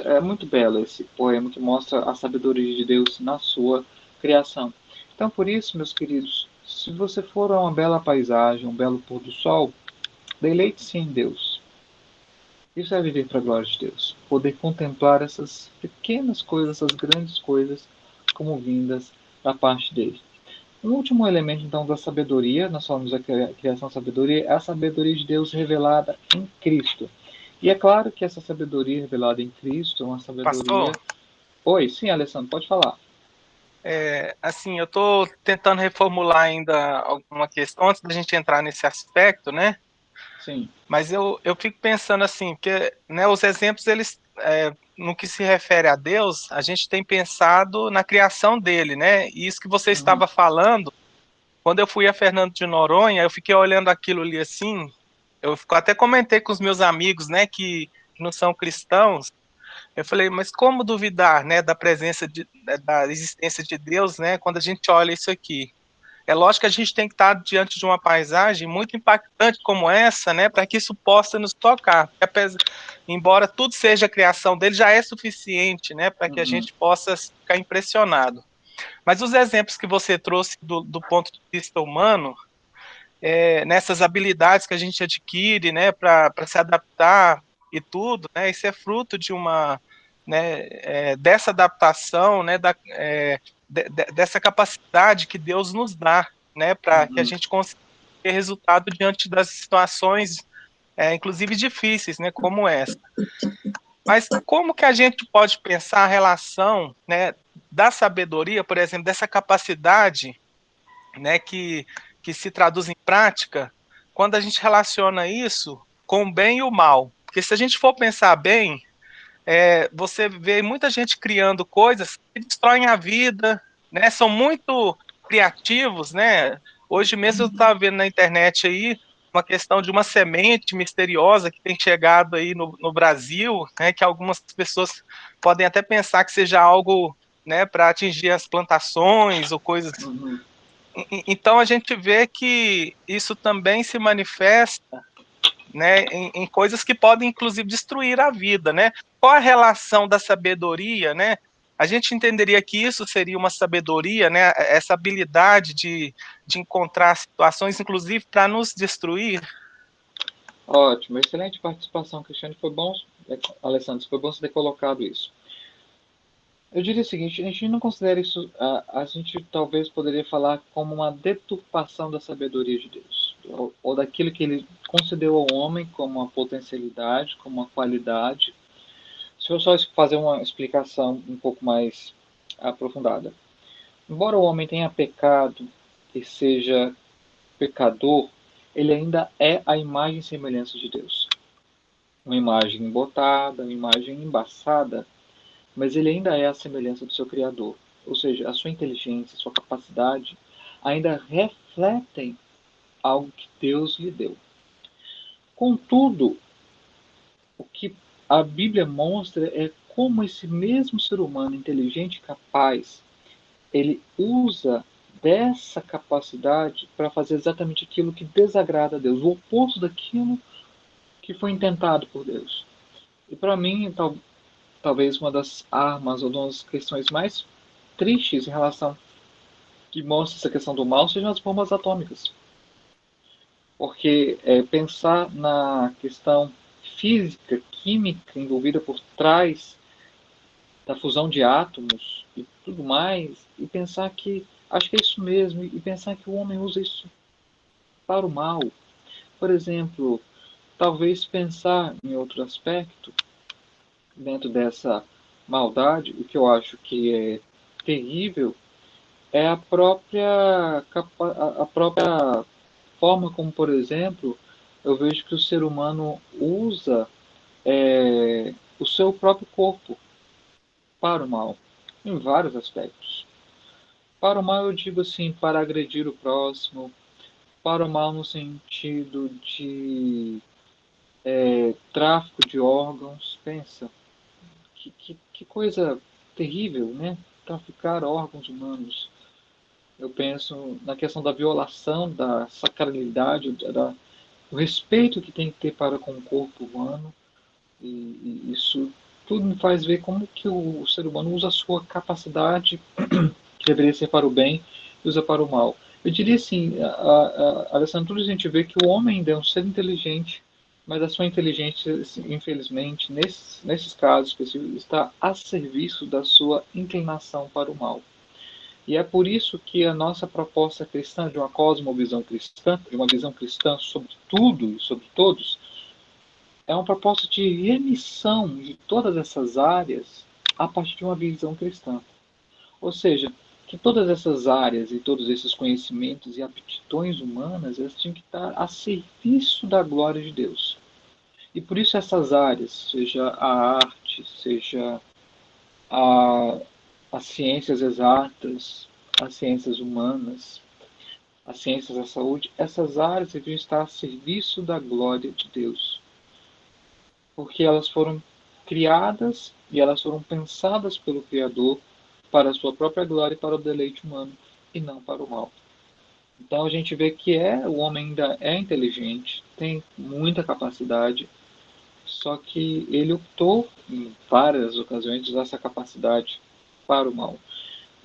é muito belo esse poema que mostra a sabedoria de Deus na sua criação. Então, por isso, meus queridos, se você for a uma bela paisagem, um belo pôr do sol, deleite-se em Deus. Isso é viver para a glória de Deus. Poder contemplar essas pequenas coisas, essas grandes coisas, como vindas da parte dele. Um último elemento, então, da sabedoria, nós falamos da criação da sabedoria, é a sabedoria de Deus revelada em Cristo. E é claro que essa sabedoria revelada em Cristo é uma sabedoria... Pastor, Oi, sim, Alessandro, pode falar. assim, eu estou tentando reformular ainda alguma questão antes da gente entrar nesse aspecto, né? Sim. Mas eu fico pensando assim, porque, né, os exemplos, eles, no que se refere a Deus, a gente tem pensado na criação dele, né? E isso que você estava falando, quando eu fui a Fernando de Noronha, eu fiquei olhando aquilo ali assim, até comentei com os meus amigos, né, que não são cristãos. Eu falei, mas como duvidar, né, da presença da existência de Deus, né, quando a gente olha isso aqui? É lógico que a gente tem que estar diante de uma paisagem muito impactante como essa, né, para que isso possa nos tocar. Embora tudo seja criação dele, já é suficiente, né, para que a gente possa ficar impressionado. Mas os exemplos que você trouxe do ponto de vista humano, nessas habilidades que a gente adquire, né, para se adaptar e tudo, né, isso é fruto de uma, né, dessa adaptação, né, dessa capacidade que Deus nos dá, né, para que a gente consiga ter resultado diante das situações, inclusive difíceis, né, como essa. Mas como que a gente pode pensar a relação, né, da sabedoria, por exemplo, dessa capacidade, né, que se traduz em prática, quando a gente relaciona isso com o bem e o mal? Porque se a gente for pensar bem, você vê muita gente criando coisas que destroem a vida, né? São muito criativos, né? Hoje mesmo eu estava vendo na internet aí uma questão de uma semente misteriosa que tem chegado aí no Brasil, né? Que algumas pessoas podem até pensar que seja algo, né, para atingir as plantações ou coisas. Então a gente vê que isso também se manifesta, né, em coisas que podem inclusive destruir a vida, né? Qual a relação da sabedoria, né? A gente entenderia que isso seria uma sabedoria, né? Essa habilidade de encontrar situações, inclusive para nos destruir. Ótimo, excelente participação, Cristiane. Foi bom, Alessandro, foi bom você ter colocado isso. Eu diria o seguinte, a gente não considera isso, a gente talvez poderia falar como uma deturpação da sabedoria de Deus, ou daquilo que ele concedeu ao homem como uma potencialidade, como uma qualidade. Se eu só fazer uma explicação um pouco mais aprofundada. Embora o homem tenha pecado e seja pecador, ele ainda é a imagem e semelhança de Deus. Uma imagem embotada, uma imagem embaçada, mas ele ainda é a semelhança do seu Criador. Ou seja, a sua inteligência, a sua capacidade ainda refletem algo que Deus lhe deu. Contudo, o que a Bíblia mostra é como esse mesmo ser humano inteligente e capaz, ele usa dessa capacidade para fazer exatamente aquilo que desagrada a Deus, o oposto daquilo que foi intentado por Deus. E para mim, talvez uma das armas ou uma das questões mais tristes em relação que mostra essa questão do mal sejam as bombas atômicas. Porque pensar na questão física, química envolvida por trás da fusão de átomos e tudo mais, e pensar que, acho que é isso mesmo, e pensar que o homem usa isso para o mal. Por exemplo, talvez pensar em outro aspecto, dentro dessa maldade, o que eu acho que é terrível é a própria forma como, por exemplo, eu vejo que o ser humano usa o seu próprio corpo para o mal, em vários aspectos. Para o mal, eu digo assim, para agredir o próximo, para o mal no sentido de tráfico de órgãos. Pensa, que coisa terrível, né? Traficar órgãos humanos. Eu penso na questão da violação, da sacralidade, do respeito que tem que ter para com o corpo humano. E isso tudo me faz ver como que o ser humano usa a sua capacidade, que deveria ser para o bem, e usa para o mal. Eu diria assim, Alessandro, tudo a gente vê que o homem ainda é um ser inteligente, mas a sua inteligência, infelizmente, nesses casos específicos, está a serviço da sua inclinação para o mal. E é por isso que a nossa proposta cristã, de uma cosmovisão cristã, de uma visão cristã sobre tudo e sobre todos, é uma proposta de remissão de todas essas áreas a partir de uma visão cristã. Ou seja, que todas essas áreas e todos esses conhecimentos e aptidões humanas, elas tinham que estar a serviço da glória de Deus. E por isso essas áreas, seja a arte, seja a, as ciências exatas, as ciências humanas, as ciências da saúde, essas áreas deviam estar a serviço da glória de Deus. Porque elas foram criadas e elas foram pensadas pelo Criador para a sua própria glória e para o deleite humano, e não para o mal. Então a gente vê que o homem ainda é inteligente, tem muita capacidade, só que ele optou em várias ocasiões usar essa capacidade para o mal.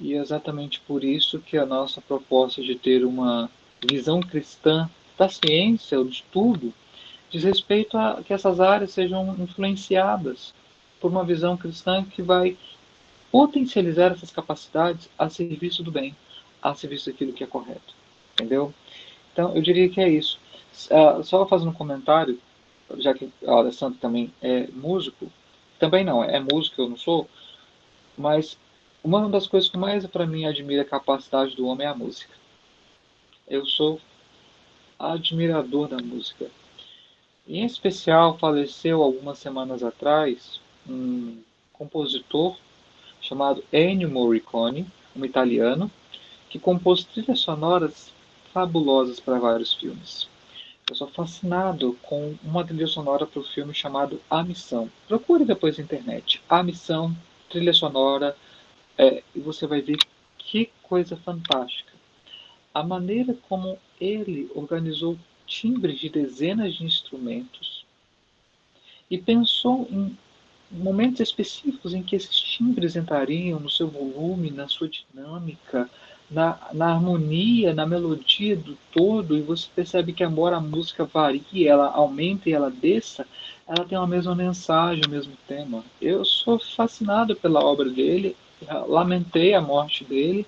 E é exatamente por isso que a nossa proposta de ter uma visão cristã da ciência, do estudo, diz respeito a que essas áreas sejam influenciadas por uma visão cristã que vai potencializar essas capacidades a serviço do bem, a serviço daquilo que é correto. Entendeu? Então, eu diria que é isso. Só fazendo um comentário, já que o Alessandro também é músico, também não, é músico, eu não sou, mas uma das coisas que mais para mim admira a capacidade do homem é a música. Eu sou admirador da música. Em especial, faleceu algumas semanas atrás um compositor chamado Ennio Morricone, um italiano, que compôs trilhas sonoras fabulosas para vários filmes. Eu sou fascinado com uma trilha sonora para o filme chamado A Missão. Procure depois na internet. A Missão, trilha sonora, e você vai ver que coisa fantástica. A maneira como ele organizou timbres de dezenas de instrumentos e pensou em momentos específicos em que esses timbres entrariam no seu volume, na sua dinâmica, na harmonia, na melodia do todo, e você percebe que, embora a música varie, ela aumente e ela desça, ela tem a mesma mensagem, o mesmo tema. Eu sou fascinado pela obra dele, lamentei a morte dele,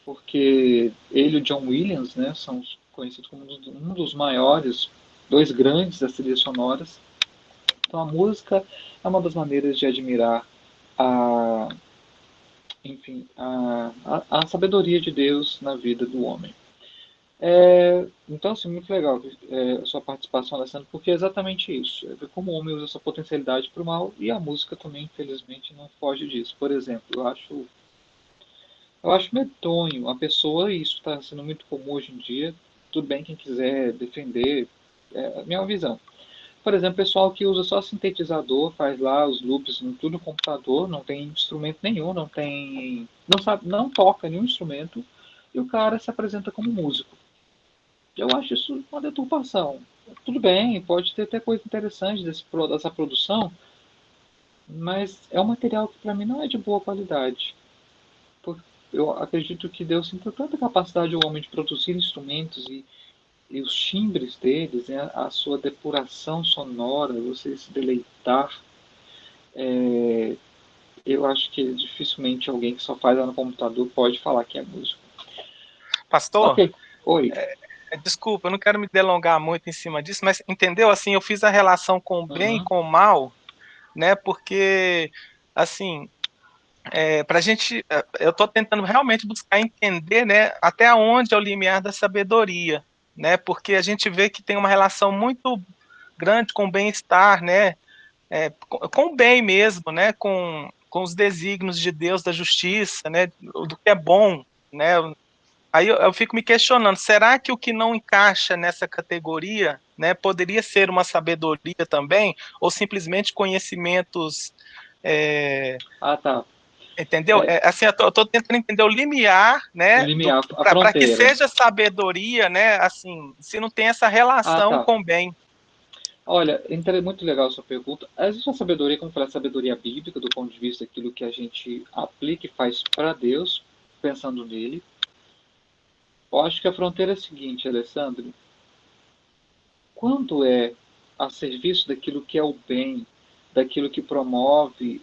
porque ele e o John Williams, né, são conhecidos como um dos maiores, dois grandes das trilhas sonoras. Então a música é uma das maneiras de admirar a, enfim, a sabedoria de Deus na vida do homem. Então, assim, muito legal a sua participação, Alessandro, porque é exatamente isso. É ver como o homem usa essa potencialidade para o mal e a música também, infelizmente, não foge disso. Por exemplo, eu acho medonho a pessoa, e isso está sendo muito comum hoje em dia, tudo bem quem quiser defender, é a minha visão. Por exemplo, pessoal que usa só sintetizador, faz lá os loops no tudo no computador, não tem instrumento nenhum, não sabe, não toca nenhum instrumento, e o cara se apresenta como músico. Eu acho isso uma deturpação. Tudo bem, pode ter até coisa interessante dessa produção, mas é um material que para mim não é de boa qualidade. Eu acredito que Deus tem tanta capacidade ao homem de produzir instrumentos e os timbres deles, né, a sua depuração sonora, você se deleitar. Eu acho que dificilmente alguém que só faz lá no computador pode falar que é músico. Pastor, Ok, oi. Desculpa, eu não quero me delongar muito em cima disso, mas entendeu? Assim, eu fiz a relação com o bem e com o mal né? Porque, assim, para a gente, eu estou tentando realmente buscar entender, né, até onde é o limiar da sabedoria, né? Porque a gente vê que tem uma relação muito grande com o bem-estar, né? Com o bem mesmo, né? Com os desígnios de Deus, da justiça, né? Do que é bom, né? Aí eu fico me questionando, será que o que não encaixa nessa categoria, né, poderia ser uma sabedoria também, ou simplesmente conhecimentos, Ah, tá. entendeu? Assim, eu tô tentando entender o limiar, O né, limiar, a para que fronteira. seja sabedoria, né, assim, se não tem essa Ah, relação tá. com o bem. Olha, muito legal a sua pergunta. Existe a sabedoria, como eu falei, a sabedoria bíblica, do ponto de vista daquilo que a gente aplica e faz para Deus, pensando nele. Eu acho que a fronteira é a seguinte, Alessandro. Quando é a serviço daquilo que é o bem, daquilo que promove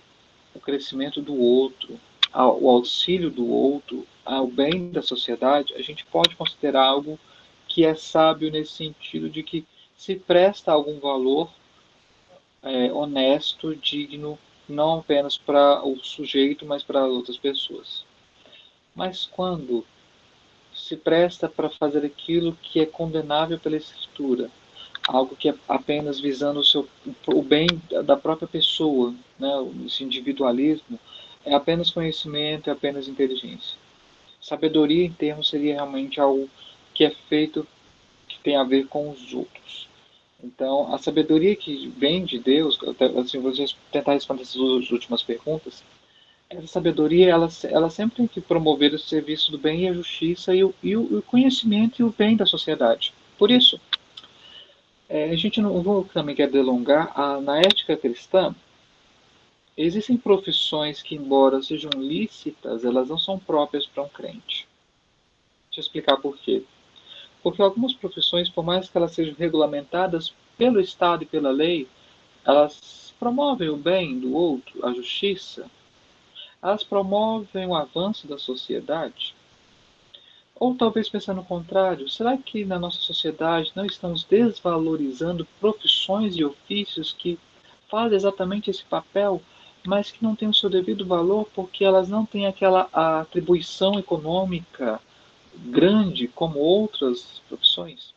o crescimento do outro, o auxílio do outro, ao bem da sociedade, a gente pode considerar algo que é sábio nesse sentido de que se presta algum valor honesto, digno, não apenas para o sujeito, mas para outras pessoas. Mas quando se presta para fazer aquilo que é condenável pela Escritura, algo que é apenas visando o bem da própria pessoa, né? Esse individualismo, é apenas conhecimento, é apenas inteligência. Sabedoria, em termos, seria realmente algo que é feito, que tem a ver com os outros. Então, a sabedoria que vem de Deus, assim, vou tentar responder essas últimas perguntas. Essa sabedoria, ela sempre tem que promover o serviço do bem e a justiça e o conhecimento e o bem da sociedade. Por isso, a gente não vou também quer delongar, na ética cristã, existem profissões que, embora sejam lícitas, elas não são próprias para um crente. Deixa eu explicar por quê. Porque algumas profissões, por mais que elas sejam regulamentadas pelo Estado e pela lei, elas promovem o bem do outro, a justiça, elas promovem o avanço da sociedade. Ou talvez pensando o contrário, será que na nossa sociedade não estamos desvalorizando profissões e ofícios que fazem exatamente esse papel, mas que não têm o seu devido valor porque elas não têm aquela atribuição econômica grande como outras profissões?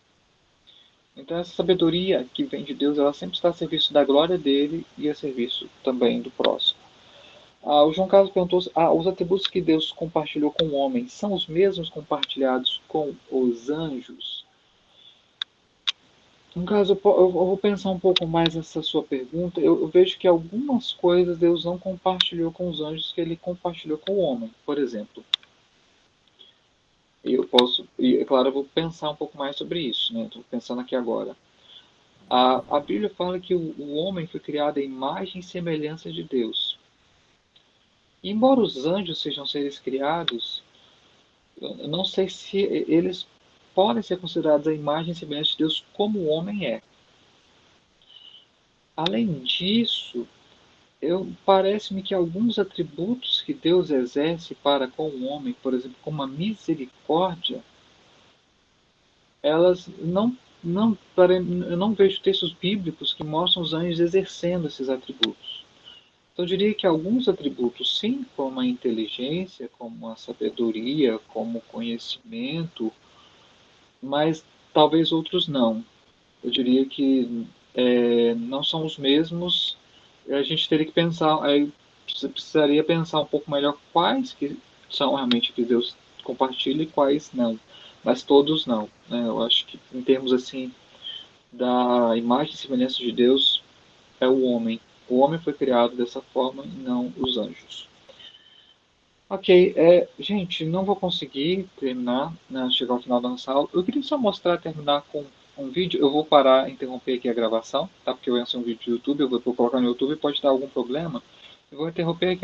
Então essa sabedoria que vem de Deus, ela sempre está a serviço da glória dele e a serviço também do próximo. O João Carlos perguntou se os atributos que Deus compartilhou com o homem são os mesmos compartilhados com os anjos? No caso, eu vou pensar um pouco mais nessa sua pergunta. Eu vejo que algumas coisas Deus não compartilhou com os anjos que ele compartilhou com o homem. Por exemplo, e é claro, eu vou pensar um pouco mais sobre isso, né? Estou pensando aqui agora. A Bíblia fala que o homem foi criado à imagem e semelhança de Deus. E embora os anjos sejam seres criados, eu não sei se eles podem ser considerados a imagem e semelhança de Deus como o homem é. Além disso, parece-me que alguns atributos que Deus exerce para com o homem, por exemplo, como a misericórdia, elas eu não vejo textos bíblicos que mostram os anjos exercendo esses atributos. Então, eu diria que alguns atributos, sim, como a inteligência, como a sabedoria, como o conhecimento, mas talvez outros não. Eu diria que não são os mesmos. A gente teria que pensar, precisaria pensar um pouco melhor quais que são realmente que Deus compartilha e quais não. Mas todos não. Né? Eu acho que em termos assim da imagem e semelhança de Deus é o homem. O homem foi criado dessa forma e não os anjos. Ok, gente, não vou conseguir terminar, né, chegar ao final da nossa aula. Eu queria só terminar com um vídeo. Eu vou parar, interromper aqui a gravação, tá? Porque eu ia ser um vídeo do YouTube, eu vou colocar no YouTube e pode dar algum problema. Eu vou interromper aqui